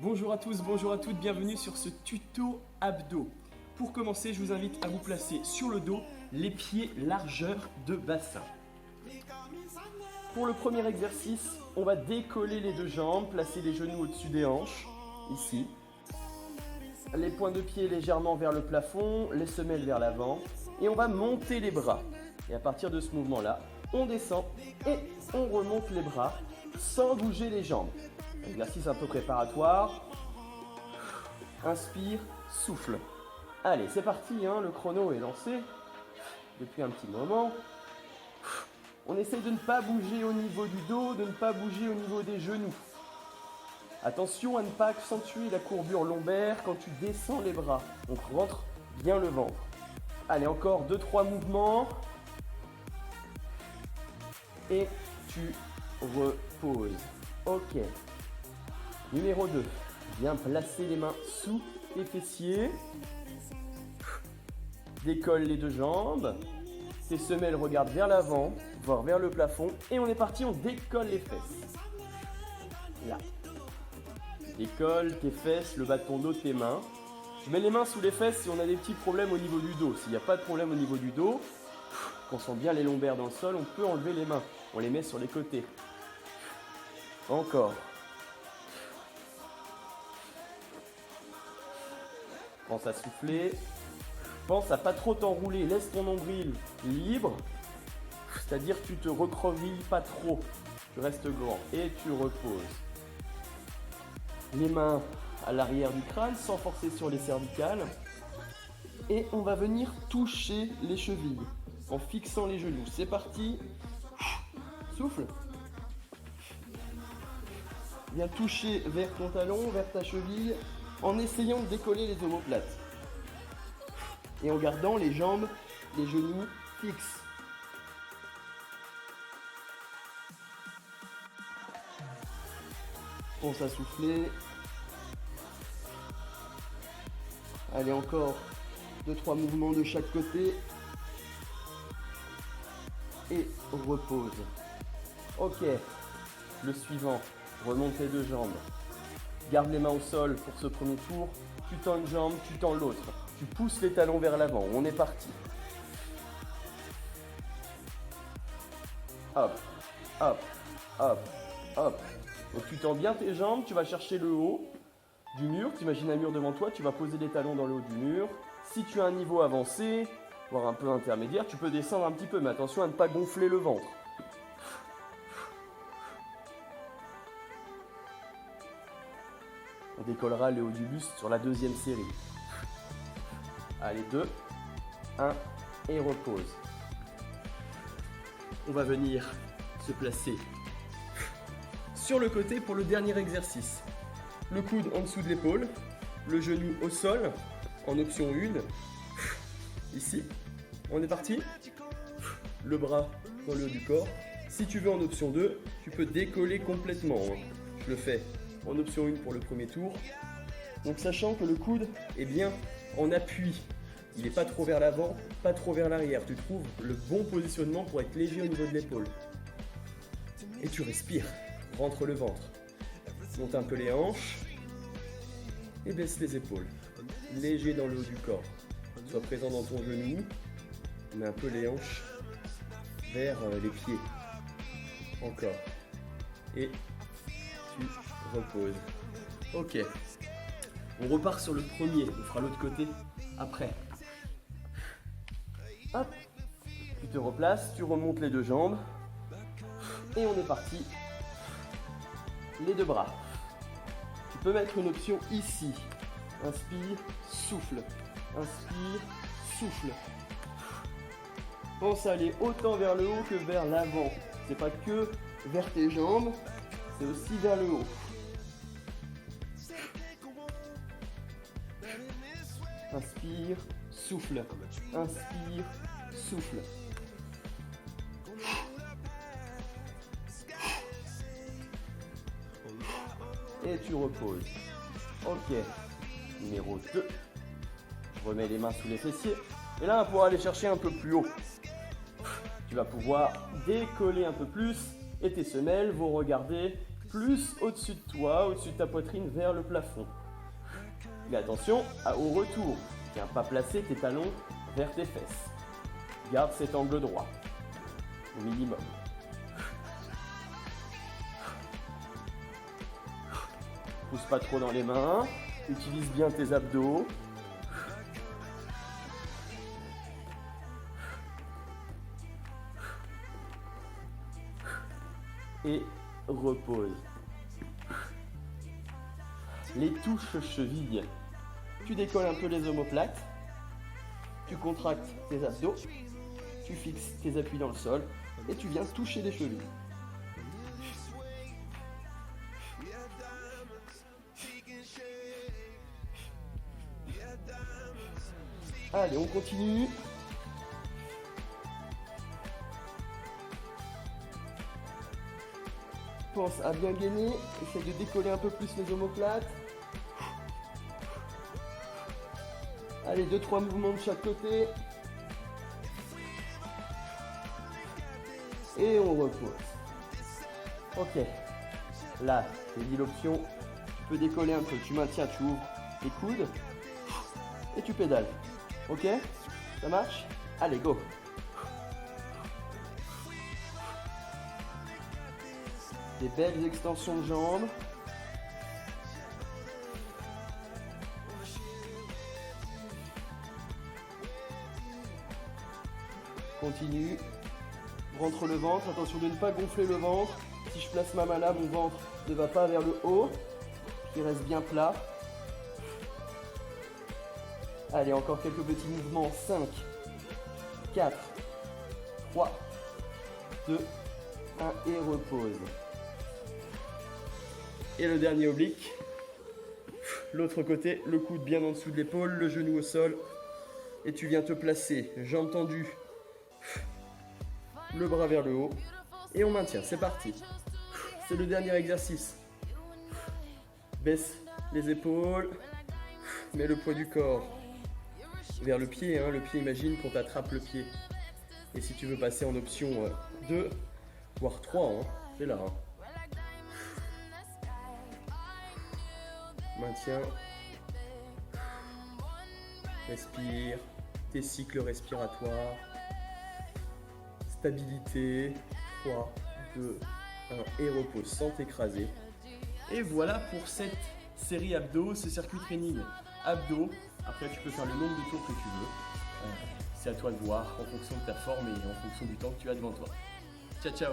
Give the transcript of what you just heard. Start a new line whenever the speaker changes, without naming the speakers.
Bonjour à tous, bonjour à toutes, bienvenue sur ce tuto abdos. Pour commencer, je vous invite à vous placer sur le dos, les pieds largeur de bassin. Pour le premier exercice, on va décoller les deux jambes, placer les genoux au-dessus des hanches, ici. Les points de pied légèrement vers le plafond, les semelles vers l'avant. Et on va monter les bras. Et à partir de ce mouvement-là, on descend et on remonte les bras sans bouger les jambes. Exercice un peu préparatoire. Inspire, souffle. Allez, c'est parti, le chrono est lancé depuis un petit moment. On essaye de ne pas bouger au niveau du dos, de ne pas bouger au niveau des genoux. Attention à ne pas accentuer la courbure lombaire quand tu descends les bras. Donc rentre bien le ventre. Allez, encore 2-3 mouvements. Et tu reposes. Ok. Numéro 2. Viens placer les mains sous les fessiers. Décolle les deux jambes. Tes semelles regardent vers l'avant, voire vers le plafond. Et on est parti, on décolle les fesses. Là. Décolle tes fesses, le bas de ton dos, tes mains. Je mets les mains sous les fesses si on a des petits problèmes au niveau du dos. S'il n'y a pas de problème au niveau du dos, qu'on sent bien les lombaires dans le sol, on peut enlever les mains. On les met sur les côtés. Encore. Pense à souffler. Pense à pas trop t'enrouler. Laisse ton nombril libre. C'est-à-dire que tu te recrovilles pas trop. Tu restes grand et tu reposes. Les mains à l'arrière du crâne sans forcer sur les cervicales. Et on va venir toucher les chevilles en fixant les genoux. C'est parti. Souffle. Viens toucher vers ton talon, vers ta cheville, en essayant de décoller les omoplates. Et en gardant les jambes, les genoux fixes. Pense à souffler. Allez, encore 2-3 mouvements de chaque côté. Et repose. Ok, le suivant, remonte les deux jambes. Garde les mains au sol pour ce premier tour. Tu tends une jambe, tu tends l'autre. Tu pousses les talons vers l'avant. On est parti. Hop, hop, hop, hop. Donc tu tends bien tes jambes, tu vas chercher le haut du mur. Tu imagines un mur devant toi, tu vas poser les talons dans le haut du mur. Si tu as un niveau avancé, voire un peu intermédiaire, tu peux descendre un petit peu, mais attention à ne pas gonfler le ventre. On décollera le haut du buste sur la deuxième série. Allez, 2, 1 et repose. On va venir se placer sur le côté pour le dernier exercice. Le coude en dessous de l'épaule, le genou au sol, en option 1. Ici, on est parti. Le bras dans le haut du corps. Si tu veux en option 2, tu peux décoller complètement. Je le fais en option 1 pour le premier tour. Donc sachant que le coude est bien en appui. Il n'est pas trop vers l'avant, pas trop vers l'arrière. Tu trouves le bon positionnement pour être léger au niveau de l'épaule. Et tu respires. Rentre le ventre. Monte un peu les hanches. Et baisse les épaules. Léger dans le haut du corps. Sois présent dans ton genou. Mets un peu les hanches vers les pieds. Encore. Et tu reposes. Ok. On repart sur le premier. On fera l'autre côté après. Hop. Tu te replaces. Tu remontes les deux jambes. Et on est parti. Les deux bras. Tu peux mettre une option ici. Inspire, souffle. Inspire, souffle. Pense à aller autant vers le haut que vers l'avant. C'est pas que vers tes jambes, c'est aussi vers le haut. Inspire, souffle. Inspire, souffle. Et tu reposes. Ok. Numéro 2. Je remets les mains sous les fessiers. Et là, on va pouvoir aller chercher un peu plus haut. Tu vas pouvoir décoller un peu plus et tes semelles vont regarder plus au-dessus de toi, au-dessus de ta poitrine, vers le plafond. Mais attention, au retour, viens pas placer tes talons vers tes fesses. Garde cet angle droit, au minimum. Pousse pas trop dans les mains, utilise bien tes abdos. Et repose. Les touches chevilles. Tu décolles un peu les omoplates. Tu contractes tes abdos. Tu fixes tes appuis dans le sol. Et tu viens toucher les chevilles. Allez, on continue. Pense à bien gainer, essaye de décoller un peu plus les omoplates. Allez, 2-3 mouvements de chaque côté. Et on repose. Ok. Là, j'ai dit l'option, tu peux décoller un peu. Tu maintiens, tu ouvres les coudes et tu pédales. Ok? Ça marche? Allez, go! Des belles extensions de jambes. Continue. Rentre le ventre. Attention de ne pas gonfler le ventre. Si je place ma main là, mon ventre ne va pas vers le haut. Il reste bien plat. Allez, encore quelques petits mouvements. 5, 4, 3, 2, 1 et repose. Et le dernier oblique, l'autre côté, le coude bien en dessous de l'épaule, le genou au sol. Et tu viens te placer, jambes tendues, le bras vers le haut. Et on maintient, c'est parti. C'est le dernier exercice. Baisse les épaules, mets le poids du corps vers le pied. Le pied, imagine qu'on t'attrape le pied. Et si tu veux passer en option 2, voire 3, c'est là. Maintiens. Respire. Tes cycles respiratoires. Stabilité. 3, 2, 1 et repose sans t'écraser. Et voilà pour cette série abdos, ce circuit training abdos. Après, tu peux faire le nombre de tours que tu veux. C'est à toi de voir en fonction de ta forme et en fonction du temps que tu as devant toi. Ciao, ciao!